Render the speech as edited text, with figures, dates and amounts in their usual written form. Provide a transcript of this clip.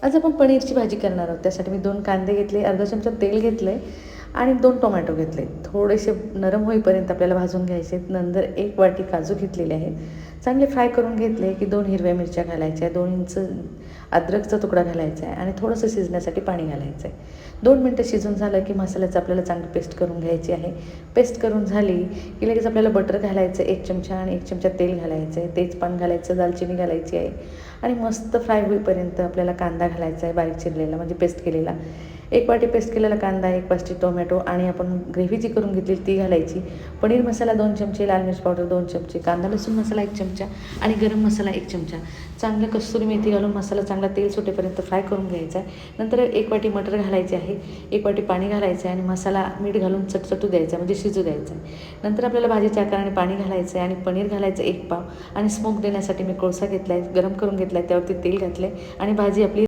आज आपण पनीरची भाजी करणार आहोत. त्यासाठी मी 2 कांदे घेतले, अर्धा चमचा तेल घेतलं आहे आणि 2 टोमॅटो घेतले. थोडेसे नरम होईपर्यंत आपल्याला भाजून घ्यायचे आहेत. नंतर 1 वाटी काजू घेतलेले आहेत. चांगले फ्राय करून घेतले की 2 हिरव्या मिरच्या घालायच्या, 2 इंच अद्रकचा तुकडा घालायचा आहे आणि थोडंसं शिजण्यासाठी पाणी घालायचं आहे. 2 मिनटं शिजून झालं की मसाल्याचं आपल्याला चांगली पेस्ट करून घ्यायची आहे. पेस्ट करून झाली की लगेच आपल्याला बटर घालायचं 1 चमचा आणि 1 चमचा तेल घालायचं आहे. तेजपान घालायचं, दालचिनी घालायची आहे आणि मस्त फ्राय होईपर्यंत आपल्याला कांदा घालायचा आहे बारीक चिरलेला, म्हणजे पेस्ट केलेला. 1 वाटी पेस्ट केलेला कांदा, 1 वाटी टोमॅटो आणि आपण ग्रेव्ही जी करून घेतली ती घालायची. पनीर मसाला 2 चमचे, लाल मिरच पावडर 2 चमचे, कांदा लसूण मसाला 1 चमचा आणि गरम मसाला 1 चमचा. चांगलं कसुरी मेथी घालून मसाला चांगला तेल सुटेपर्यंत फ्राय करून घ्यायचा आहे. नंतर 1 वाटी मटर घालायचे आहे, 1 वाटी पाणी घालायचं आहे आणि मसाला मीठ घालून चटचटू द्यायचा आहे, म्हणजे शिजू द्यायचं आहे. नंतर आपल्याला भाजीच्या आकाराने पाणी घालायचं आहे आणि पनीर घालायचं 1 पाव आणि स्मोक देण्यासाठी मी कोळसा घेतला आहे, गरम करून घेतला आहे, त्यावरती तेल घातलं आहे आणि भाजी आपली